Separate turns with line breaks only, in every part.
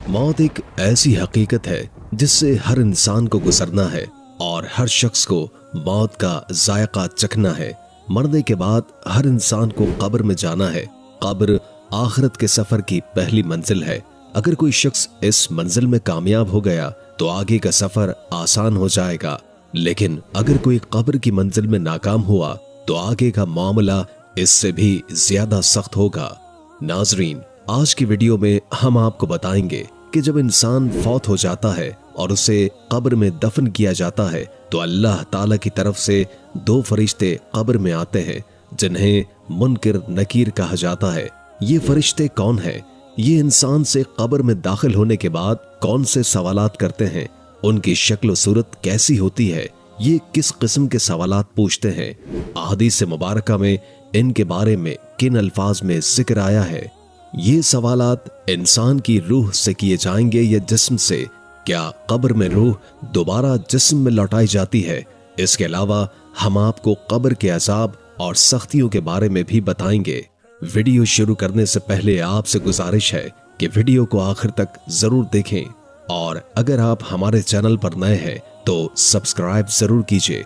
मौत एक ऐसी हकीकत है जिससे हर इंसान को गुजरना है और हर शख्स को मौत का जायका चखना है। मरने के बाद हर इंसान को कब्र में जाना है। कब्र आखिरत के सफर की पहली मंजिल है। अगर कोई शख्स इस मंजिल में कामयाब हो गया तो आगे का सफर आसान हो जाएगा, लेकिन अगर कोई कब्र की मंजिल में नाकाम हुआ तो आगे का मामला इससे भी ज्यादा सख्त होगा। नाजरीन, आज की वीडियो में हम आपको बताएंगे कि जब इंसान फौत हो जाता है और उसे कब्र में दफन किया जाता है तो अल्लाह ताला की तरफ से दो फरिश्ते कब्र में आते हैं जिन्हें मुनकिर नकीर कहा जाता है। ये फरिश्ते कौन हैं? ये इंसान से कब्र में दाखिल होने के बाद कौन से सवालात करते हैं? उनकी शक्ल सूरत कैसी होती है? ये किस किस्म के सवालात पूछते हैं? अहादीस मुबारका में इनके बारे में किन अल्फाज में जिक्र आया है? ये सवालात इंसान की रूह से किए जाएंगे या जिस्म से? क्या कब्र में रूह दोबारा जिस्म में लौटाई जाती है? इसके अलावा हम आपको कब्र के अजाब और सख्तियों के बारे में भी बताएंगे। वीडियो शुरू करने से पहले आपसे गुजारिश है कि वीडियो को आखिर तक जरूर देखें और अगर आप हमारे चैनल पर नए हैं तो सब्सक्राइब जरूर कीजिए।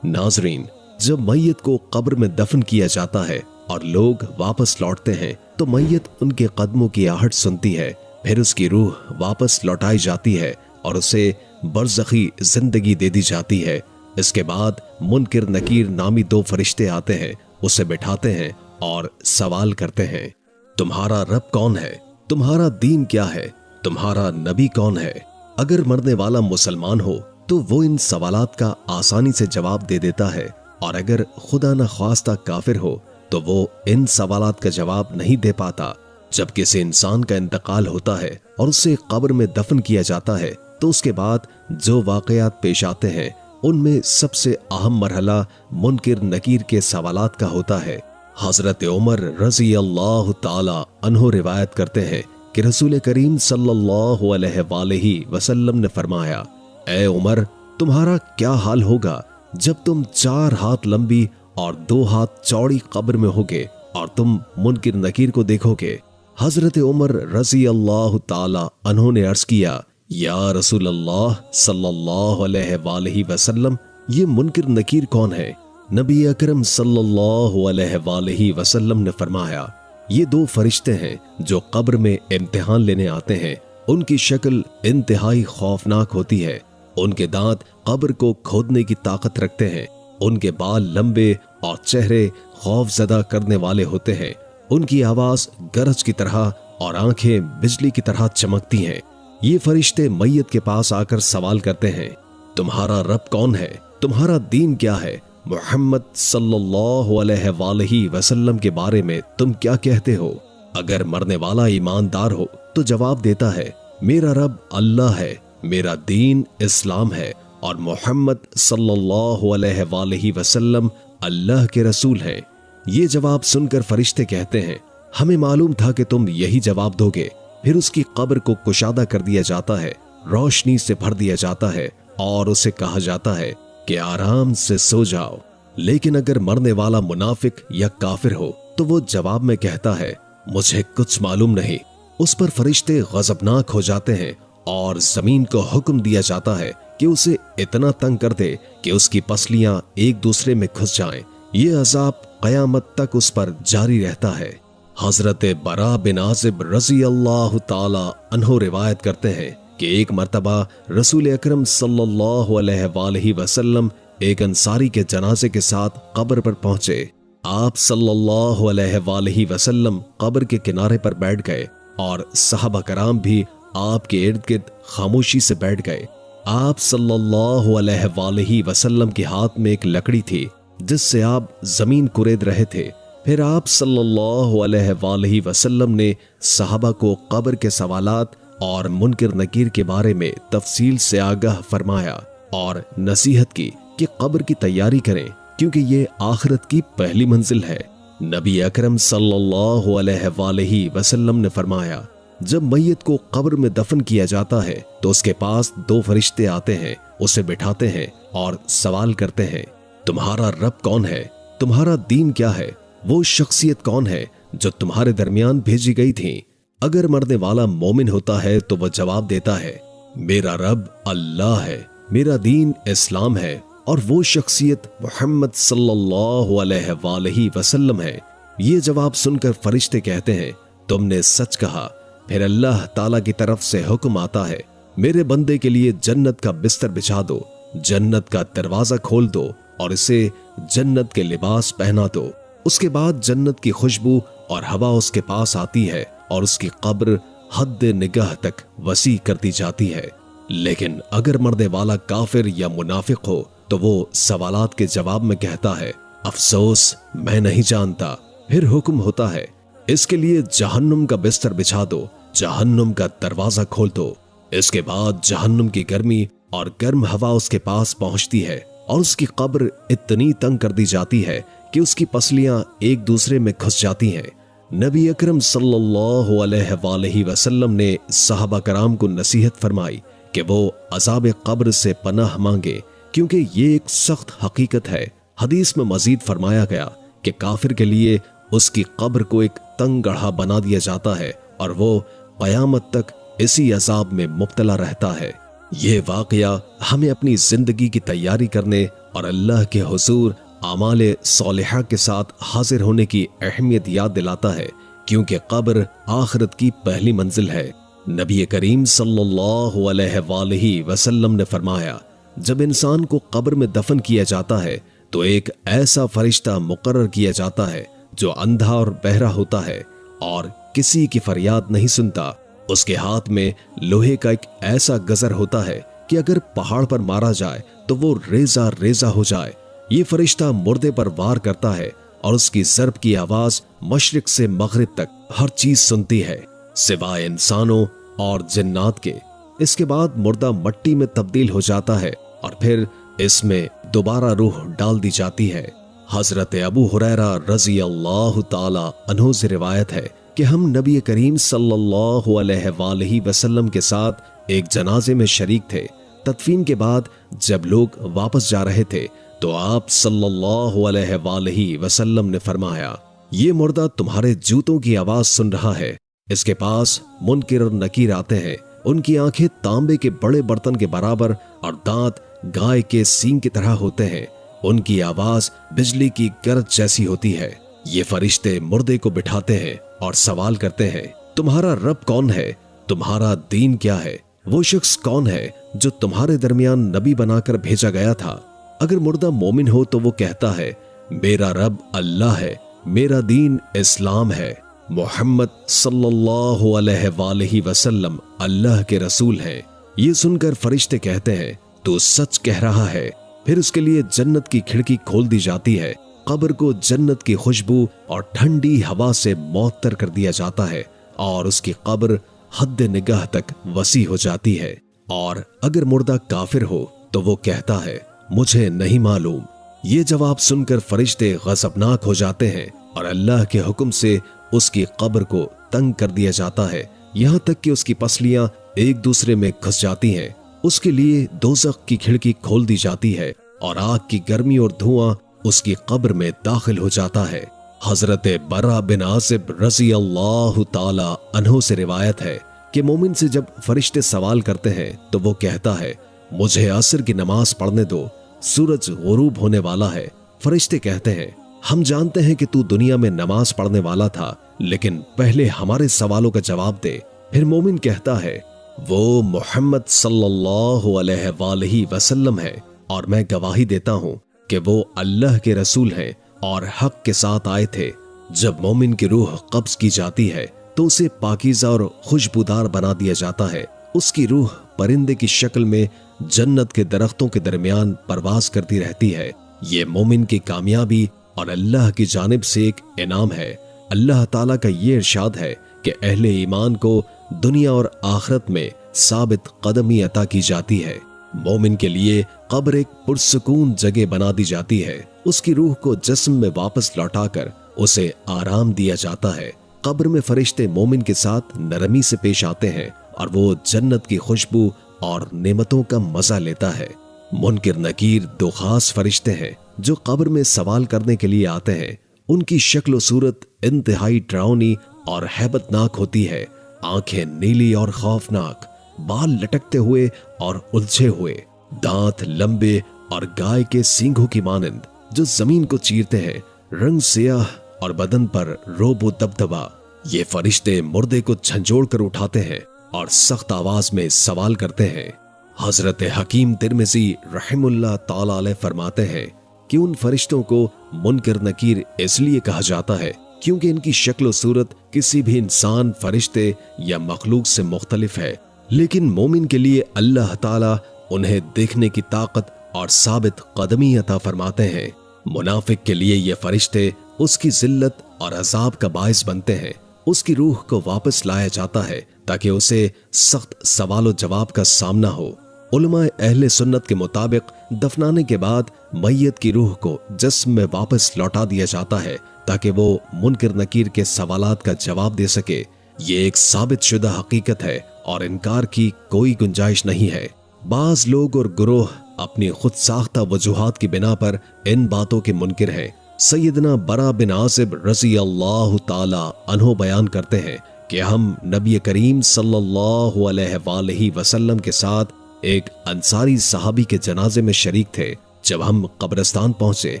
नाजरीन, जब मैयत को कब्र में दफन किया जाता है और लोग वापस लौटते हैं तो मैयत उनके कदमों की आहट सुनती है। फिर उसकी रूह वापस लौटाई जाती है और उसे बरज़खी जिंदगी दे दी जाती है। इसके बाद मुनकिर नकीर नामी दो फरिश्ते आते हैं, उसे बिठाते हैं और सवाल करते हैं, तुम्हारा रब कौन है? तुम्हारा दीन क्या है? तुम्हारा नबी कौन है? अगर मरने वाला मुसलमान हो तो वो इन सवालात का आसानी से जवाब दे देता है, और अगर खुदा न ख्वास्ता काफिर हो तो वो इन सवालात का जवाब नहीं दे पाता। जब किसी इंसान का इंतकाल होता है और उसे कब्र में दफन किया जाता है तो उसके बाद जो वाकयात पेश आते हैं उनमें सबसे अहम मरहला मुनकिर नकीर के सवालात का होता है। हजरत उमर रज़ी अल्लाह ताला अन्हो रिवायत करते हैं कि रसूल करीम सल्लल्लाहु अलैहि वसल्लम ने फरमाया, ए उमर, तुम्हारा क्या हाल होगा जब तुम 4 हाथ लंबी और 2 हाथ चौड़ी कब्र में होगे और तुम मुनकिर नकीर को देखोगे। हजरत उमर रज़ी अल्लाह ताला अन्हो ने अर्ज किया, या रसूल अल्लाह सल्लल्लाहु अलैहि वसल्लम, ये मुनकिर नकीर कौन है? नबी अकरम सल्लल्लाहु अलैहि वसल्लम ने फरमाया, ये 2 फरिश्ते हैं जो कब्र में इम्तिहान लेने आते हैं। उनकी शक्ल इंतहाई खौफनाक होती है। उनके दांत कब्र को खोदने की ताकत रखते हैं। उनके बाल लंबे और चेहरे खौफजदा करने वाले होते हैं। उनकी आवाज गरज की तरह और आंखें बिजली की तरह चमकती हैं। ये फरिश्ते मैयत के पास आकर सवाल करते हैं, तुम्हारा रब कौन है? तुम्हारा दीन क्या है? मोहम्मद सल्लल्लाहु अलैहि वसल्लम के बारे में तुम क्या कहते हो? अगर मरने वाला ईमानदार हो तो जवाब देता है, मेरा रब अल्लाह है, मेरा दीन इस्लाम है और मोहम्मद सल्लल्लाहु अलैहि वसल्लम अल्लाह के रसूल हैं। ये जवाब सुनकर फरिश्ते कहते हैं, हमें मालूम था कि तुम यही जवाब दोगे। फिर उसकी कब्र को कुशादा कर दिया जाता है, रोशनी से भर दिया जाता है और उसे कहा जाता है कि आराम से सो जाओ। लेकिन अगर मरने वाला मुनाफिक या काफिर हो तो वो जवाब में कहता है, मुझे कुछ मालूम नहीं। उस पर फरिश्ते गजबनाक हो जाते हैं और जमीन को हुक्म दिया जाता है कि उसे इतना तंग कर दे कि उसकी पसलियां एक दूसरे में घुस जाएं। ये अजाब कयामत तक उस पर जारी रहता है। हजरत बरा बिन आजिब रज़ी अल्लाह ताला अन्हो रिवायत करते हैं कि एक मर्तबा रसूल अकरम सल्लल्लाहु अलैहि वसल्लम एक अंसारी के जनाजे के साथ कब्र पर पहुंचे। आप सल्लल्लाहु अलैहि वसल्लम कब्र के किनारे पर बैठ गए और सहाबा कराम भी आपके इर्द गिर्द खामोशी से बैठ गए। आप सल्लल्लाहु अलैहि वसल्लम के हाथ में एक लकड़ी थी जिससे आप जमीन कुरेद रहे थे। फिर आप सल्लल्लाहु अलैहि वसल्लम ने सहाबा को कब्र के सवालात और मुनकिर नकीर के बारे में तफसील से आगाह फरमाया और नसीहत की कि कब्र की तैयारी करें क्योंकि ये आखिरत की पहली मंजिल है। नबी अकरम सल्लल्लाहु अलैहि वसल्लम ने फरमाया, जब मैयत को कब्र में दफन किया जाता है तो उसके पास 2 फरिश्ते आते हैं, उसे बिठाते हैं और सवाल करते हैं, तुम्हारा रब कौन है? तुम्हारा दीन क्या है? वो शख्सियत कौन है जो तुम्हारे दरमियान भेजी गई थी? अगर मरने वाला मोमिन होता है तो वह जवाब देता है, मेरा रब अल्लाह है, मेरा दीन इस्लाम है और वो शख्सियत मोहम्मद सल्लल्लाहु अलैहि वसल्लम है। ये जवाब सुनकर फरिश्ते कहते हैं, तुमने सच कहा। फिर अल्लाह ताला की तरफ से हुक्म आता है, मेरे बंदे के लिए जन्नत का बिस्तर बिछा दो, जन्नत का दरवाजा खोल दो और इसे जन्नत के लिबास पहना दो। उसके बाद जन्नत की खुशबू और हवा उसके पास आती है और उसकी कब्र हद निगाह तक वसी कर दी जाती है। लेकिन अगर मरने वाला काफिर या मुनाफिक हो तो वो सवालात के जवाब में कहता है, अफसोस मैं नहीं जानता। फिर हुक्म होता है, इसके लिए जहन्नुम का बिस्तर बिछा दो, जहन्नुम का दरवाजा खोल दो। इसके बाद जहन्नुम की गर्मी और गर्म हवा उसके पास पहुंचती है और उसकी कब्र इतनी तंग कर दी जाती है कि उसकी पसलियां एक दूसरे में घुस जाती हैं। नबी अकरम सल्लल्लाहु अलैहि वसल्लम ने सहाबा कराम को नसीहत फरमाई कि वो अज़ाब कब्र से पनाह मांगे, क्योंकि ये एक सख्त हकीकत है। हदीस में मजीद फरमाया गया कि काफिर के लिए उसकी कब्र को एक तंग गढ़ा बना दिया जाता है और वो क़यामत तक इसी अज़ाब में मुब्तला रहता है। ये वाक़या हमें अपनी जिंदगी की तैयारी करने और अल्लाह के हुज़ूर आमाले सौलिहा के साथ हाजिर होने की अहमियत याद दिलाता है, क्योंकि कब्र आखिरत की पहली मंजिल है। नबी करीम सल्लल्लाहु अलैहि वसल्लम ने फरमाया, जब इंसान को कब्र में दफन किया जाता है तो एक ऐसा फरिश्ता मुकर्रर किया जाता है जो अंधा और बहरा होता है और किसी की फरियाद नहीं सुनता। उसके हाथ में लोहे का एक ऐसा गजर होता है कि अगर पहाड़ पर मारा जाए तो वो रेजा रेजा हो जाए। ये फरिश्ता मुर्दे पर वार करता है और उसकी ज़र्ब की आवाज मशरिक से मगरिब तक हर चीज सुनती है सिवाय इंसानों और जिन्नात के। इसके बाद मुर्दा मट्टी में तब्दील हो जाता है और फिर इसमें दोबारा रूह डाल दी जाती है। हजरत अबू हुरैरा रज़ी अल्लाह ताला अन्हु से रिवायत है कि हम नबी करीम सल्लल्लाहु अलैहि वसल्लम के साथ एक जनाजे में शरीक थे। तदफीन के बाद जब लोग वापस जा रहे थे तो आप सल्लल्लाहु अलैहि वसल्लम ने फरमाया, ये मुर्दा तुम्हारे जूतों की आवाज सुन रहा है। इसके पास मुनकिर और नकीर आते हैं, उनकी आंखें तांबे के बड़े बर्तन के बराबर और दांत गाय के सींग की तरह होते हैं। उनकी आवाज बिजली की गरज जैसी होती है। ये फरिश्ते मुर्दे को बिठाते हैं और सवाल करते हैं, तुम्हारा रब कौन है? तुम्हारा दीन क्या है? वो शख्स कौन है जो तुम्हारे दरमियान नबी बनाकर भेजा गया था? अगर मुर्दा मोमिन हो तो वो कहता है, मेरा रब अल्लाह है, मेरा दीन इस्लाम है, मोहम्मद सल्लल्लाहु अलैहि वसल्लम अल्लाह के रसूल हैं। ये सुनकर फरिश्ते कहते हैं, तू सच कह रहा है। फिर उसके लिए जन्नत की खिड़की खोल दी जाती है, कब्र को जन्नत की खुशबू और ठंडी हवा से मुअत्तर कर दिया जाता है और उसकी कब्र हद निगाह तक वसी हो जाती है। और अगर मुर्दा काफिर हो तो वो कहता है, मुझे नहीं मालूम। ये जवाब सुनकर फरिश्ते गज़बनाक हो जाते हैं और अल्लाह के हुक्म से उसकी कब्र को तंग कर दिया जाता है, यहाँ तक कि उसकी पसलियां एक दूसरे में घुस जाती हैं। उसके लिए दोज़ख की खिड़की खोल दी जाती है और आग की गर्मी और धुआं उसकी कब्र में दाखिल हो जाता है। हजरत बरा बिन आसिब रज़ी अल्लाह ताला अन्हु से रिवायत है कि मोमिन से जब फरिश्ते सवाल करते हैं तो वो कहता है, मुझे असर की नमाज पढ़ने दो, सूरज गुरूब होने वाला है। फरिश्ते कहते हैं, हम जानते हैं कि तू दुनिया में नमाज पढ़ने वाला था, लेकिन पहले हमारे सवालों का जवाब दे। फिर मोमिन कहता है, वो मोहम्मद सल्लल्लाहु अलैहि वसल्लम है और मैं गवाही देता हूँ कि वो अल्लाह के रसूल हैं और हक के साथ आए थे। जब मोमिन की रूह कब्ज की जाती है तो उसे पाकीज़ा और खुशबूदार बना दिया जाता है। उसकी रूह परिंदे की शक्ल में जन्नत के दरख्तों के दरमियान परवाज करती रहती है। ये मोमिन की कामयाबी और अल्लाह की जानिब से एक इनाम है। अल्लाह ताला का ये इरशाद है कि अहले ईमान को दुनिया और आखिरत में साबित कदमी अता की जाती है। मोमिन के लिए कब्र एक पुरसुकून जगह बना दी जाती है। उसकी रूह को जिस्म में वापस लौटाकर उसे आराम दिया जाता है। कब्र में फरिश्ते मोमिन के साथ नरमी से पेश आते हैं और वो जन्नत की खुशबू और नेमतों का मजा लेता है। मुनकिर नकीर दो खास फरिश्ते हैं जो कब्र में सवाल करने के लिए आते हैं। उनकी शक्ल और सूरत इंतहाई डरावनी और हैबतनाक होती है। आंखें नीली और खौफनाक, बाल लटकते हुए और उलझे हुए, दांत लंबे और गाय के सींगों की मानंद जो जमीन को चीरते हैं, रंग सियाह और बदन पर रोबो दबदबा। ये फरिश्ते मुर्दे को झंझोड़ कर उठाते हैं और सख्त आवाज में सवाल करते हैं। हजरत हकीम तिरमिज़ी रहमुल्लाह ताला अलैह फरमाते हैं कि उन फरिश्तों को मुनकर नकीर इसलिए कहा जाता है क्योंकि इनकी शक्ल और सूरत किसी भी इंसान, फरिश्ते या मखलूक से मुख्तलिफ है, लेकिन मोमिन के लिए अल्लाह ताला उन्हें देखने की ताकत और साबित कदमी अता फरमाते हैं। मुनाफिक के लिए ये फरिश्ते उसकी जिल्लत और अजाब का बाइस बनते हैं। उसकी रूह को वापस लाया जाता है ताकि उसे सख्त सवाल जवाब का सामना हो। उलमा अहले सुन्नत के मुताबिक दफनाने के बाद मैयत की रूह को जिस्म में वापस लौटा दिया जाता है ताकि वो मुनकर नकीर के सवालात का जवाब दे सके। ये एक साबित शुदा हकीकत है और इनकार की कोई गुंजाइश नहीं है। बाज लोग और गुरोह अपनी खुद साख्ता वजूहात की बिना पर इन बातों के मुनकिर हैं। सैयदना बरा बिन आसिब रज़ी अल्लाह ताला अन्हो बयान करते हैं कि हम नबी करीम सल्लल्लाहु अलैहि वसल्लम के साथ एक अंसारी सहाबी के जनाजे में शरीक थे। जब हम कब्रिस्तान पहुंचे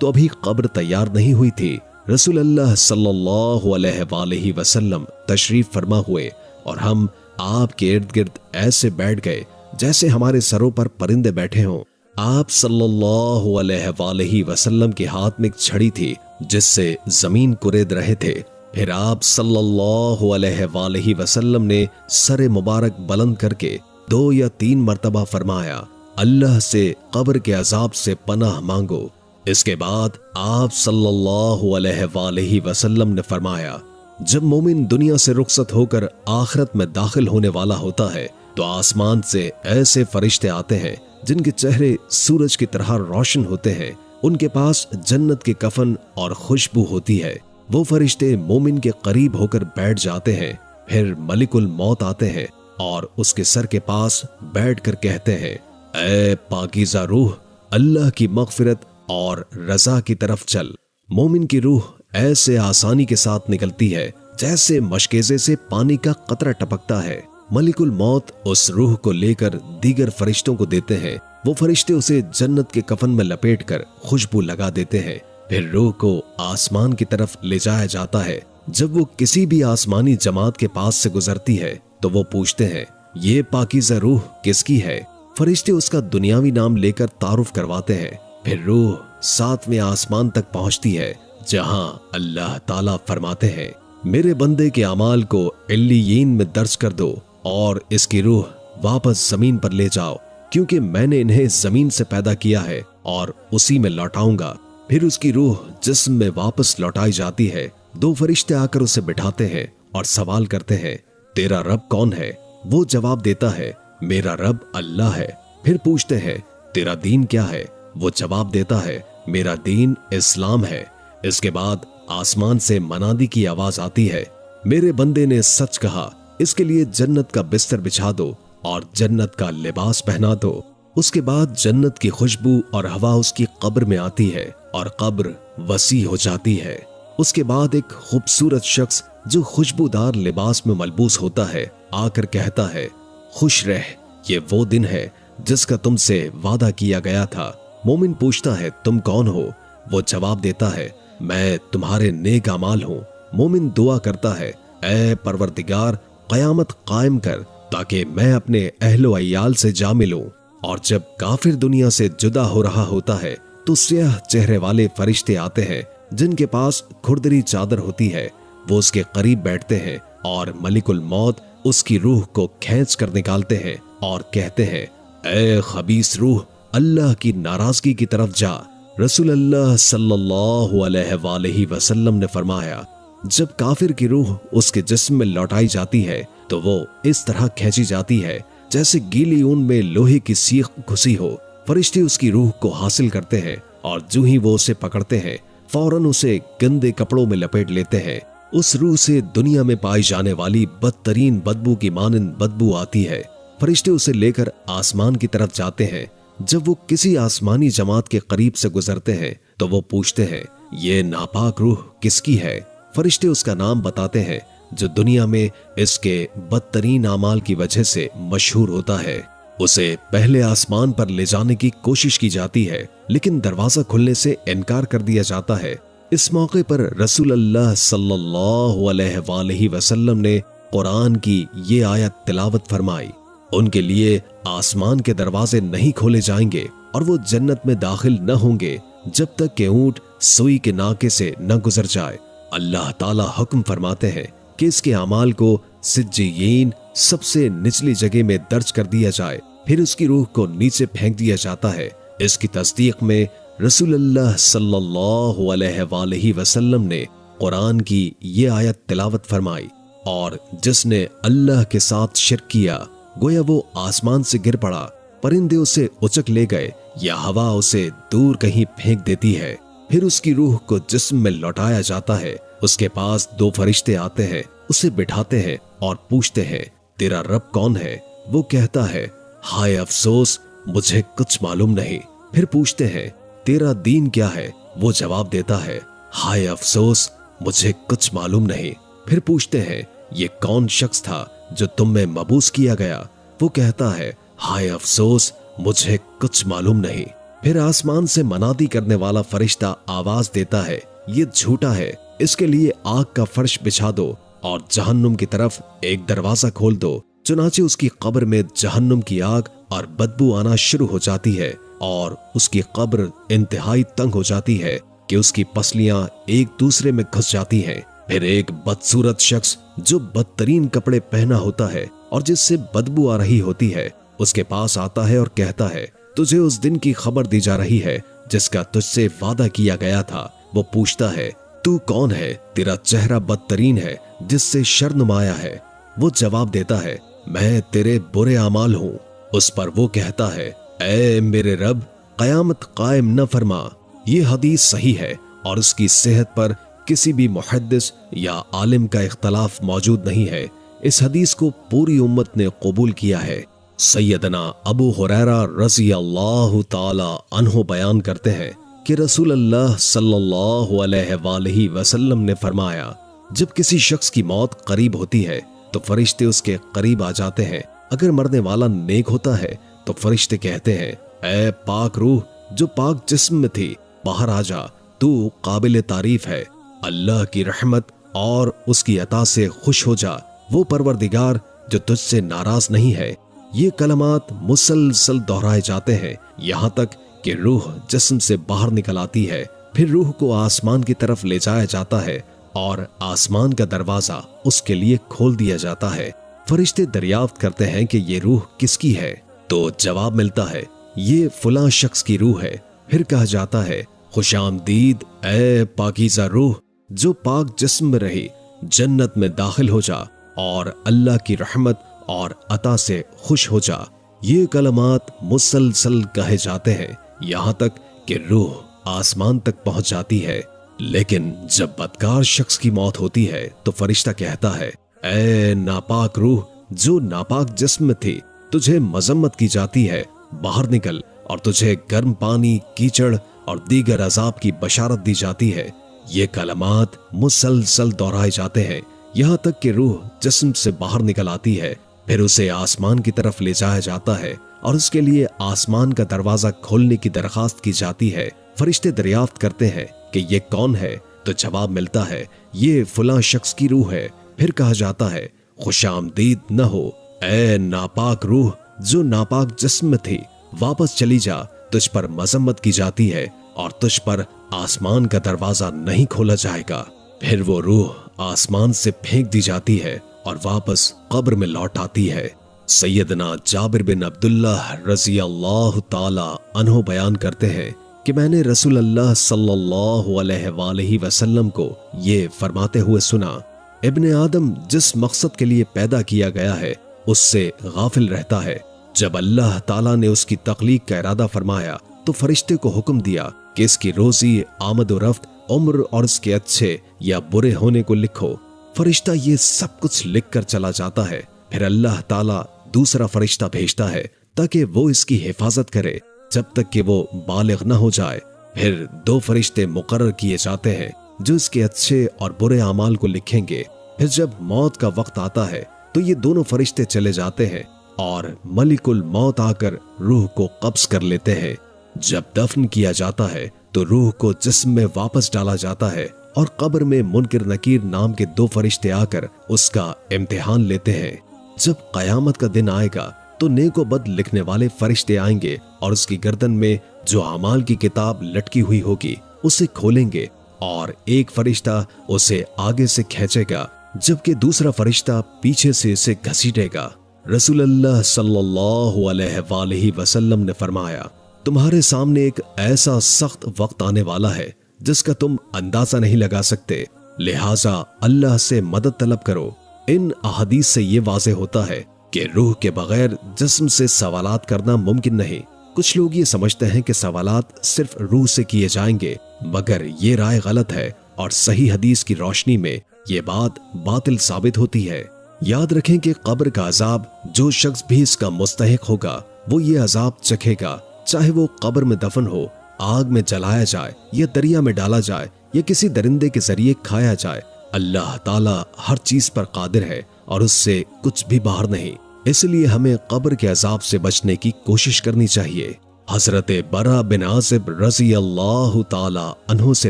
तो अभी कब्र तैयार नहीं हुई थी। रसूल अल्लाह सल्लल्लाहु अलैहि वसल्लम तशरीफ फरमा हुए और हम आपके इर्द गिर्द ऐसे बैठ गए जैसे हमारे सरों पर परिंदे बैठे हों। आप सल्लल्लाहु अलैहि वसल्लम के हाथ में एक छड़ी थी जिससे जमीन कुरेद रहे थे। फिर आप सल्लल्लाहु अलैहि वसल्लम ने सरे मुबारक बुलंद करके 2 या 3 मर्तबा फरमाया, अल्लाह से कब्र के अजाब से पनाह मांगो। इसके बाद आप सल्लल्लाहु अलैहि वसल्लम ने फरमाया, जब मोमिन दुनिया से रुखसत होकर आखिरत में दाखिल होने वाला होता है तो आसमान से ऐसे फरिश्ते आते हैं जिनके चेहरे सूरज की तरह रोशन होते हैं। उनके पास जन्नत के कफन और खुशबू होती है। वो फरिश्ते मोमिन के करीब होकर बैठ जाते हैं। फिर मलिकुल मौत आते हैं और उसके सर के पास बैठकर कहते हैं, ऐ पाकीज़ा रूह, अल्लाह की मग़फ़िरत और रज़ा की तरफ चल। मोमिन की रूह ऐसे आसानी के साथ निकलती है जैसे मशकेज़े से पानी का कतरा टपकता है। मलिकुल मौत उस रूह को लेकर दीगर फरिश्तों को देते हैं। वो फरिश्ते उसे जन्नत के कफन में लपेटकर खुशबू लगा देते हैं। फिर रूह को आसमान की तरफ ले जाया जाता है। जब वो किसी भी आसमानी जमात के पास से गुजरती है तो वो पूछते हैं, ये पाकीज़ा रूह किसकी है? फरिश्ते उसका दुनियावी नाम लेकर तारुफ करवाते हैं। फिर रूह 7वें आसमान तक पहुंचती है जहां अल्लाह ताला फरमाते हैं, मेरे बंदे के अमाल को इल्लियीन में दर्ज कर दो और इसकी रूह वापस जमीन पर ले जाओ, क्योंकि मैंने इन्हें जमीन से पैदा किया है और उसी में लौटाऊंगा। फिर उसकी रूह जिस्म में वापस लौटाई जाती है। 2 फरिश्ते आकर उसे बिठाते हैं और सवाल करते हैं, तेरा रब कौन है? वो जवाब देता है, मेरा रब अल्लाह है। फिर पूछते हैं, तेरा दीन क्या है? वो जवाब देता है, मेरा दीन इस्लाम है। इसके बाद आसमान से मनादी की आवाज आती है, मेरे बंदे ने सच कहा, इसके लिए जन्नत का बिस्तर बिछा दो और जन्नत का लिबास पहना दो। उसके बाद जन्नत की खुशबू और हवा उसकी कब्र में आती है और कब्र वसी हो जाती है। उसके बाद एक खूबसूरत शख्स जो खुशबूदार लिबास में मलबूस होता है आकर कहता है, खुश रह, ये वो दिन है जिसका तुमसे वादा किया गया था। मोमिन पूछता है, तुम कौन हो? वो जवाब देता है, मैं तुम्हारे नेक अमाल हूँ। मोमिन दुआ करता है, ऐ परवरदिगार, कयामत कायम कर ताकि मैं अपने अहलो अय्याल से जा मिलूं। और जब काफिर दुनिया से जुदा हो रहा होता है तो स्याह चेहरे वाले फरिश्ते आते हैं जिनके पास खुरदरी चादर होती है। वो उसके करीब बैठते हैं और मलिकुल मौत उसकी रूह को खींच कर निकालते हैं और कहते हैं, ऐ खबीस रूह, अल्लाह की नाराजगी की तरफ जा। रसूल अल्लाह सल्लल्लाहु अलैहि वसल्लम ने फरमाया, जब काफिर की रूह उसके जिस्म में लौटाई जाती है तो वो इस तरह खींची जाती है जैसे गीली ऊन में लोहे की सीख घुसी हो। फरिश्ते उसकी रूह को हासिल करते हैं और जो ही वो उसे पकड़ते हैं फौरन उसे गंदे कपड़ों में लपेट लेते हैं। उस रूह से दुनिया में पाई जाने वाली बदतरीन बदबू की मानंद बदबू आती है। फरिश्ते उसे लेकर आसमान की तरफ जाते हैं। जब वो किसी आसमानी जमात के करीब से गुजरते हैं तो वो पूछते हैं, ये नापाक रूह किसकी है? फरिश्ते उसका नाम बताते हैं। जो दुनिया में इसके बदतरीन अमाल की वजह से मशहूर होता है। उसे पहले आसमान पर ले जाने की कोशिश की जाती है, लेकिन दरवाजा खुलने से इनकार कर दिया जाता है। इस मौके पर रसूलुल्लाह सल्लल्लाहु अलैहि वसल्लम ने कुरान की ये आयत तिलावत फरमाई। उनके लिए आसमान के दरवाजे नहीं खोले जाएंगे और वो जन्नत में दाखिल न होंगे जब तक कि ऊंट सुई के नाके से न गुजर जाए। अल्लाह ताला हुक्म फरमाते हैं कि इसके अमाल को सिज्जीयीन सबसे निचली जगह में दर्ज कर दिया जाए, फिर उसकी रूह को नीचे फेंक दिया जाता है। इसकी तस्दीक में रसूलुल्लाह सल्लल्लाहु अलैहि वसल्लम ने कुरान की ये आयत तिलावत फरमाई, और जिसने अल्लाह के साथ शिर्क किया गोया वो आसमान से गिर पड़ा, परिंदे उसे उचक ले गए या हवा उसे दूर कहीं फेंक देती है। फिर उसकी रूह को जिस्म में लौटाया जाता है। उसके पास दो फरिश्ते आते हैं, उसे बिठाते हैं और पूछते हैं, तेरा रब कौन है? वो कहता है, हाय अफसोस, मुझे कुछ मालूम नहीं। फिर पूछते हैं, तेरा दीन क्या है? वो जवाब देता है, हाय अफसोस, मुझे कुछ मालूम नहीं। फिर पूछते हैं, ये कौन शख्स था जो तुम में मबूस किया गया? वो कहता है, हाय अफसोस, मुझे कुछ मालूम नहीं। फिर आसमान से मनादी करने वाला फरिश्ता आवाज देता है, ये झूठा है, इसके लिए आग का फर्श बिछा दो और जहन्नुम की तरफ एक दरवाजा खोल दो। चुनाचे उसकी कब्र में जहन्नुम की आग और बदबू आना शुरू हो जाती है और उसकी कब्र इंतहाई तंग हो जाती है कि उसकी पसलियां एक दूसरे में घुस जाती हैं। फिर एक बदसूरत शख्स जो बदतरीन कपड़े पहना होता है और जिससे बदबू आ रही होती है, उसके पास आता है और कहता है, तुझे उस दिन की खबर दी जा रही है जिसका तुझसे वादा किया गया था। वो पूछता है, तू कौन है? तेरा चेहरा बदतरीन है जिससे शर नुमाया है। वो जवाब देता है, मैं तेरे बुरे अमाल हूँ। उस पर वो कहता है, ऐ मेरे रब, कयामत कायम न फरमा। ये हदीस सही है और उसकी सेहत पर किसी भी मुहद्दिस या आलिम का इख्तलाफ मौजूद नहीं है। इस हदीस को पूरी उम्मत ने कबूल किया है। सैयदना अबू हुरैरा रज़ी अल्लाह ताला अन्हु बयान करते हैं कि रसूलुल्लाह सल्लल्लाहु अलैहि वसल्लम ने फरमाया, जब किसी शख्स की मौत करीब होती है तो फरिश्ते उसके करीब आ जाते हैं। अगर मरने वाला नेक होता है तो फरिश्ते कहते हैं, ऐ पाक रूह जो पाक जिस्म में थी, बाहर आ जा, तू काबिल तारीफ है। अल्लाह की रहमत और उसकी अता से खुश हो जा, वो परवरदिगार जो तुझसे नाराज नहीं है। ये कलमात मुसलसल दोहराए जाते हैं यहाँ तक कि रूह जिस्म से बाहर निकल आती है। फिर रूह को आसमान की तरफ ले जाया जाता है और आसमान का दरवाजा उसके लिए खोल दिया जाता है। फरिश्ते दरियाफ्त करते हैं कि ये रूह किसकी है, तो जवाब मिलता है, ये फलां शख्स की रूह है। फिर कहा जाता है, खुशामदीद ऐ पाकीज़ा रूह जो पाक जिस्म में रही, जन्नत में दाखिल हो जा और अल्लाह की रहमत और अता से खुश हो जा। ये कलमात मुसलसल कहे जाते हैं यहाँ तक कि रूह आसमान तक पहुंच जाती है। लेकिन जब बदकार शख्स की मौत होती है तो फरिश्ता कहता है, ऐ नापाक रूह जो नापाक जिस्म में थी, तुझे मजम्मत की जाती है, बाहर निकल, और तुझे गर्म पानी, कीचड़ और दीगर अजाब की बशारत दी जाती है। ये कलमात मुसलसल दोहराए जाते हैं यहाँ तक कि रूह जिस्म से बाहर निकल आती है। फिर उसे आसमान की तरफ ले जाया जाता है और उसके लिए आसमान का दरवाजा खोलने की दरखास्त की जाती है। फरिश्ते दरियाफ्त करते हैं कि ये कौन है, तो जवाब मिलता है, ये फलां शख्स की रूह है। फिर कहा जाता है, खुशामदीद न हो ऐ नापाक रूह जो नापाक जिस्म में थी, वापस चली जा, तुझ पर मजम्मत की जाती है और तुझ पर आसमान का दरवाजा नहीं खोला जाएगा। फिर वो रूह आसमान से फेंक दी जाती है और वापस कब्र में लौट आती है। सैयदना जाबिर बिन अब्दुल्लाह रज़ी अल्लाह ताला अन्हु बयान करते हैं कि मैंने रसूलुल्लाह सल्लल्लाहु अलैहि वसल्लम को ये फरमाते हुए सुना, इब्ने आदम जिस मकसद के लिए पैदा किया गया है उससे गाफिल रहता है। जब अल्लाह ताला ने उसकी तख्लीक का इरादा फरमाया तो फरिश्ते को हुक्म दिया कि इसकी रोजी, आमद और रफ्त, उम्र और इसके अच्छे या बुरे होने को लिखो। फरिश्ता ये सब कुछ लिख कर चला जाता है। फिर अल्लाह ताला दूसरा फरिश्ता भेजता है ताकि वो इसकी हिफाजत करे जब तक कि वो बालिग न हो जाए। फिर दो फरिश्ते मुकर्रर किए जाते हैं जो इसके अच्छे और बुरे अमाल को लिखेंगे। फिर जब मौत का वक्त आता है तो ये दोनों फरिश्ते चले जाते हैं और मलिकुल मौत आकर रूह को कब्ज कर लेते हैं। जब दफन किया जाता है तो रूह को जिस्म में वापस डाला जाता है और कब्र में मुनकिर नकीर नाम के दो फरिश्ते आकर उसका इम्तिहान लेते हैं। जब कयामत का दिन आएगा तो नेको बद लिखने वाले फरिश्ते आएंगे और उसकी गर्दन में जो अमाल की किताब लटकी हुई होगी उसे खोलेंगे और एक फरिश्ता उसे आगे से खींचेगा जबकि दूसरा फरिश्ता पीछे से इसे घसीटेगा। रसूलुल्लाह सल्लल्लाहु अलैहि वसल्लम ने फरमाया, तुम्हारे सामने एक ऐसा सख्त वक्त आने वाला है जिसका तुम अंदाजा नहीं लगा सकते, लिहाजा अल्लाह से मदद तलब करो। इन अहदीस से ये वाज़े होता है कि रूह के बगैर जिस्म से सवालात करना मुमकिन नहीं। कुछ लोग ये समझते हैं कि सवालात सिर्फ रूह से किए जाएंगे, मगर ये राय गलत है और सही हदीस की रोशनी में ये बात बातिल साबित होती है। याद रखें कि कब्र का अजाब जो शख्स भी इसका मुस्तहिक होगा वो ये अजाब चखेगा, चाहे वो कब्र में दफन हो, आग में जलाया जाए या दरिया में डाला जाए या किसी दरिंदे के जरिए खाया जाए। अल्लाह ताला हर चीज पर कादिर है और उससे कुछ भी बाहर नहीं। इसलिए हमें कब्र के अजाब से बचने की कोशिश करनी चाहिए। हजरत बरा बिन आज़िब रज़ी अल्लाह ताला अन्हु से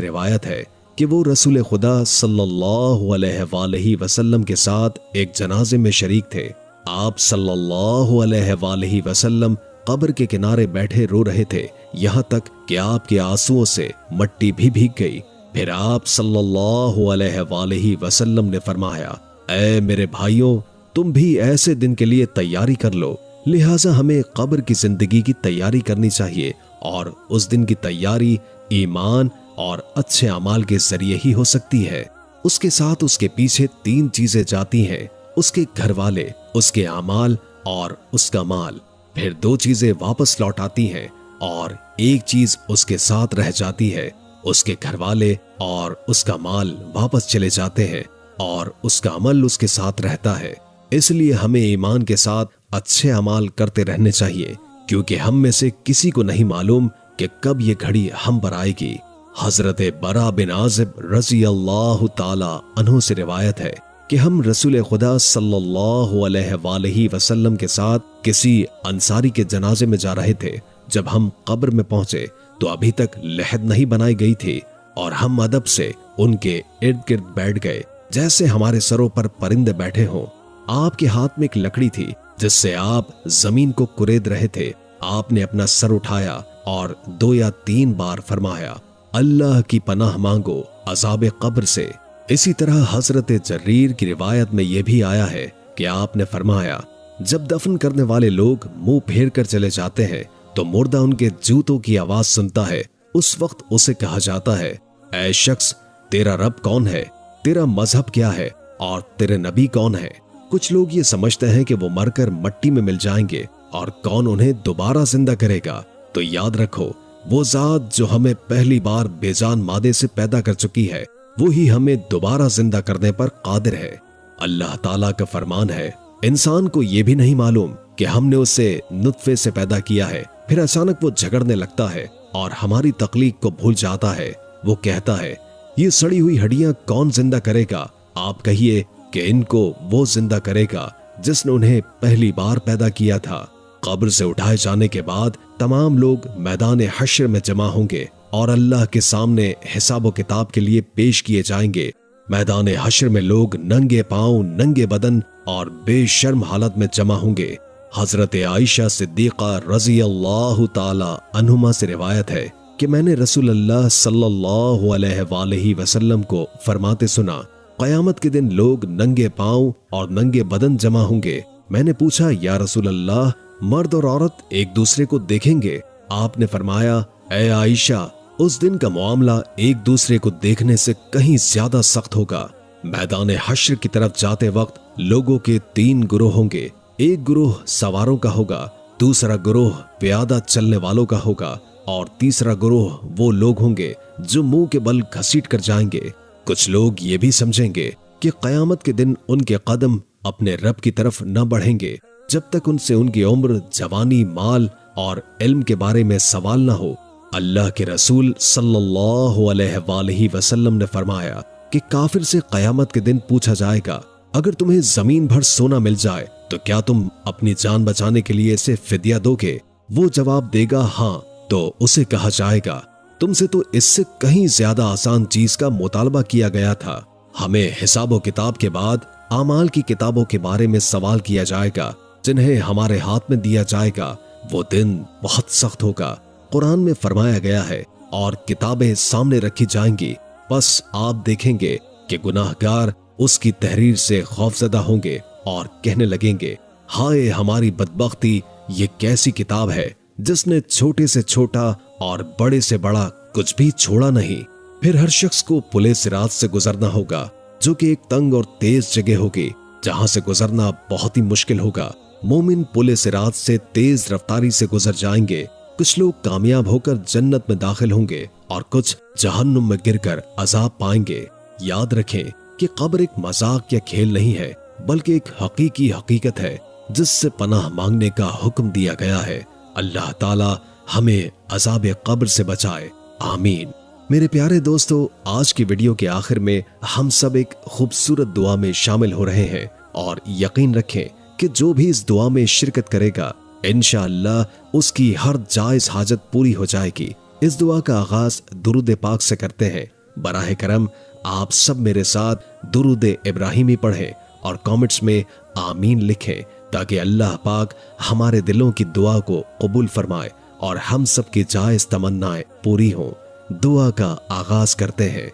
रिवायत है कि वो रसूल खुदा सल्लल्लाहु अलैहि वसल्लम के साथ एक जनाजे में शरीक थे। आप सल्लल्लाहु अलैहि वसल्लम कब्र के किनारे बैठे रो रहे थे, यहाँ तक कि आपके आंसुओं से मट्टी भी भीग गई। फिर आप सल्लल्लाहु अलैहि वसल्लम ने फरमाया, ऐ मेरे भाइयों, तुम भी ऐसे दिन के लिए तैयारी कर लो। लिहाजा हमें कब्र की जिंदगी की तैयारी करनी चाहिए और उस दिन की तैयारी ईमान और अच्छे अमाल के जरिए ही हो सकती है। उसके साथ उसके पीछे तीन चीजें जाती हैं, उसके घर वाले, उसके अमाल और उसका माल। फिर दो चीजें वापस लौट आती हैं और एक चीज उसके साथ रह जाती है। उसके घर वाले और उसका माल वापस चले जाते हैं और उसका अमल उसके साथ रहता है। इसलिए हमें ईमान के साथ अच्छे अमाल करते रहने चाहिए, क्योंकि हम में से किसी को नहीं मालूम कि कब ये घड़ी हम पर आएगी। हजरत बरा बिन आज़िब रज़ी अल्लाह ताला अन्हु से रिवायत है कि हम रसूल खुदा सल्लल्लाहु अलैहि वसल्लम के साथ किसी अंसारी के जनाजे में जा रहे थे। जब हम कब्र में पहुंचे तो अभी तक लहद नहीं बनाई गई थी और हम अदब से उनके इर्द गिर्द बैठ गए जैसे हमारे सरों पर परिंदे बैठे हों। आपके हाथ में एक लकड़ी थी जिससे आप जमीन को कुरेद रहे थे। आपने अपना सर उठाया और 2 या 3 बार फरमाया, अल्लाह की पनाह मांगो अज़ाब कब्र से। इसी तरह हजरत जरीर की रिवायत में यह भी आया है कि आपने फरमाया, जब दफन करने वाले लोग मुंह फेर कर चले जाते हैं तो मुर्दा उनके जूतों की आवाज सुनता है। उस वक्त उसे कहा जाता है, ऐ शख्स, तेरा रब कौन है, तेरा मजहब क्या है और तेरे नबी कौन है। कुछ लोग ये समझते हैं कि वो मरकर मट्टी में मिल जाएंगे और कौन उन्हें दोबारा जिंदा करेगा। तो याद रखो, वो जात जो हमें पहली बार बेजान मादे से पैदा कर चुकी है वो ही हमें दोबारा जिंदा करने पर कादिर है। अल्लाह ताला का फरमान है, इंसान को ये भी नहीं मालूम कि हमने उसे नुत्फे से पैदा किया है। फिर अचानक वो झगड़ने लगता है और हमारी तकलीफ को भूल जाता है। वो कहता है, ये सड़ी हुई हड्डियां कौन जिंदा करेगा। आप कहिए कि इनको वो जिंदा करेगा जिसने उन्हें पहली बार पैदा किया था। कब्र से उठाए जाने के बाद तमाम लोग मैदान हश्र में जमा होंगे और अल्लाह के सामने हिसाब किताब के लिए पेश किए जाएंगे। मैदान हश्र में लोग नंगे पांव, नंगे बदन और बेशर्म हालत में जमा होंगे। हजरत आयशा सिद्दीक़ा रज़ी अल्लाह ताला अन्हुमा से रिवायत है कि मैंने रसूलुल्लाह सल्लल्लाहु अलैहि वसल्लम को फरमाते सुना, क़यामत के दिन लोग नंगे पांव और नंगे बदन जमा होंगे। मैंने पूछा, या रसूलल्लाह, मर्द और औरत एक दूसरे को देखेंगे? आपने फरमाया, ऐ आयशा, उस दिन का मामला एक दूसरे को देखने से कहीं ज्यादा सख्त होगा। मैदान हश्र की तरफ जाते वक्त लोगों के 3 गुरोह होंगे। एक गुरोह सवारों का होगा, दूसरा गुरोह प्यादा चलने वालों का होगा और तीसरा गुरोह वो लोग होंगे जो मुंह के बल घसीट कर जाएंगे। कुछ लोग ये भी समझेंगे कि क़यामत के दिन उनके कदम अपने रब की तरफ न बढ़ेंगे जब तक उनसे उनकी उम्र, जवानी, माल और इल्म के बारे में सवाल न हो। अल्लाह के रसूल सल्लल्लाहु अलैहि वसल्लम ने फरमाया, कि काफिर से कयामत के दिन पूछा जाएगा, अगर तुम्हें जमीन भर सोना मिल जाए तो क्या तुम अपनी जान बचाने के लिए इसे फिदिया दोगे? वो जवाब देगा हाँ, तो उसे कहा जाएगा, तुमसे तो इससे कहीं ज्यादा आसान चीज का मुतालबा किया गया था। हमें हिसाबो किताब के बाद आमाल की किताबों के बारे में सवाल किया जाएगा, जिन्हें हमारे हाथ में दिया जाएगा। वो दिन बहुत सख्त होगा। कुरान में फरमाया गया है, और किताबें सामने रखी जाएंगी, बस आप देखेंगे कि गुनाहगार उसकी तहरीर से खौफजदा होंगे और कहने लगेंगे, हाय हमारी बदबख्ती, ये कैसी किताब है जिसने छोटे से छोटा और बड़े से बड़ा कुछ भी छोड़ा नहीं। फिर हर शख्स को पुले सिरात से गुजरना होगा, जो कि एक तंग और तेज जगह होगी, जहां से गुजरना बहुत ही मुश्किल होगा। मोमिन पुले सिरात से तेज रफ्तारी से गुजर जाएंगे। कुछ लोग कामयाब होकर जन्नत में दाखिल होंगे और कुछ जहन्नुम में गिरकर अजाब पाएंगे। याद रखें कि कब्र एक मजाक या खेल नहीं है, बल्कि एक हकीकी हकीकत है जिससे पनाह मांगने का हुक्म दिया गया है। अल्लाह ताला हमें अजाब कब्र से बचाए, आमीन। मेरे प्यारे दोस्तों, आज की वीडियो के आखिर में हम सब एक खूबसूरत दुआ में शामिल हो रहे हैं, और यकीन रखें कि जो भी इस दुआ में शिरकत करेगा इंशाअल्लाह उसकी हर जायज हाजत पूरी हो जाएगी। इस दुआ का आगाज दुरूद पाक से करते हैं। बराह करम आप सब मेरे साथ दुरूद इब्राहिमी पढ़ें और कमेंट्स में आमीन लिखें, ताकि अल्लाह पाक हमारे दिलों की दुआ को कबूल फरमाए और हम सब की जायज तमन्नाएं पूरी हों। दुआ का आगाज करते हैं।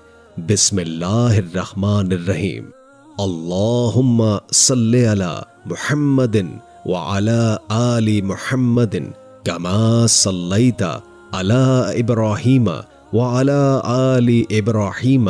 बिस्मिल्लाहिर्रहमानिर्रहीम। अल्लाहुम्मा सल्ले अला मुहम्मदिन व अला आलि मुहम्मदिन कमा सल्लैता अला इब्राहीम व अला आलि इब्राहीम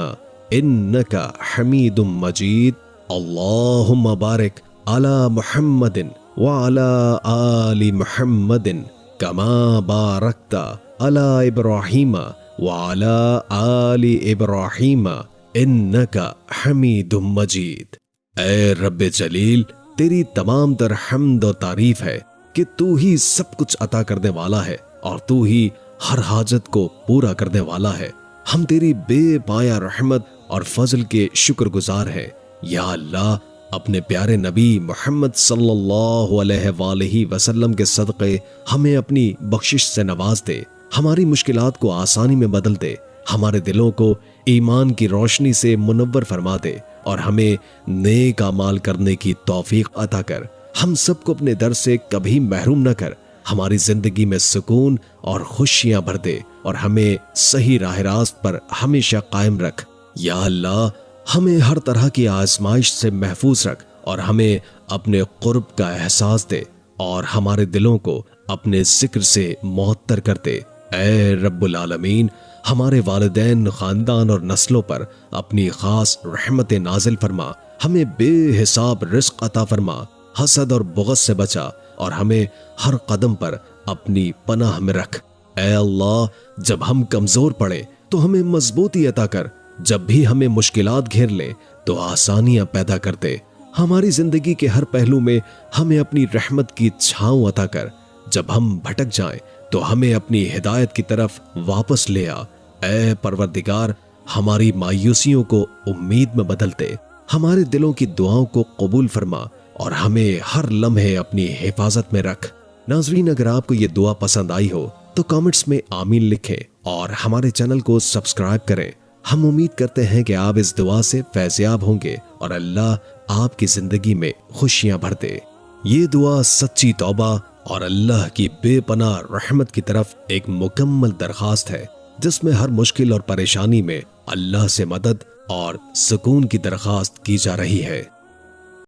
इन्नका हमीदुम मजीद। अल्लाहुम्मा बारिक अला मुहम्मदिन व अला आलि मुहम्मदिन कमा बारकता अला इब्राहीम व अला आलि इब्राहीम इन्नका हमीदुम मजीद। ऐ रब्बे जलील, तेरी तमाम तर हम्द और तारीफ है कि तू ही सब कुछ अता करने वाला है और तू ही हर हाजत को पूरा करने वाला है। हम तेरी बेपाया रहमत और फजल के शुक्रगुजार हैं। या अल्लाह, अपने प्यारे नबी मोहम्मद सल्लल्लाहु अलैहि वसल्लम के सदक़े हमें अपनी बख्शिश से नवाज दे, हमारी मुश्किलात को आसानी में बदल दे, हमारे दिलों को ईमान की रोशनी से मुनव्वर फरमा दे और हमें नेक अमाल करने की तौफीक अता कर। हम सबको अपने दर से कभी महरूम न कर, हमारी जिंदगी में सुकून और खुशियां भर दे और हमें सही राह रास्त पर हमेशा कायम रख। या अल्लाह, हमें हर तरह की आजमाइश से महफूज रख और हमें अपने कुर्ब का एहसास दे और हमारे दिलों को अपने जिक्र से मुअत्तर कर दे। ऐ रब्बुल आलमीन, हमारे वालिदैन, खानदान और नस्लों पर अपनी खास रहमत नाजिल फरमा, हमें बेहिसाब रिज़्क़ अता फरमा, हसद और बुग़्ज़ से बचा और हमें हर कदम पर अपनी पनाह में रख। ऐ अल्लाह, जब हम कमजोर पड़े तो हमें मजबूती अता कर, जब भी हमें मुश्किलात घेर ले तो आसानियां पैदा कर दे। हमारी जिंदगी के हर पहलू में हमें अपनी रहमत की छांव अता कर। जब हम भटक जाएं तो हमें अपनी हिदायत की तरफ वापस ले आ। ऐ परवरदिगार, हमारी मायूसियों को उम्मीद में बदल दे, हमारे दिलों की दुआओं को कबूल फरमा और हमें हर लम्हे अपनी हिफाजत में रख। नाज़रीन, अगर आपको ये दुआ पसंद आई हो तो कमेंट्स में आमीन लिखें और हमारे चैनल को सब्सक्राइब करें। हम उम्मीद करते हैं कि आप इस दुआ से फैज़याब होंगे और अल्लाह आपकी जिंदगी में खुशियां भर दे। ये दुआ सच्ची तौबा और अल्लाह की बेपनाह रहमत की तरफ एक मुकम्मल दरखास्त है, जिसमें हर मुश्किल और परेशानी में अल्लाह से मदद और सुकून की दरखास्त की जा रही है।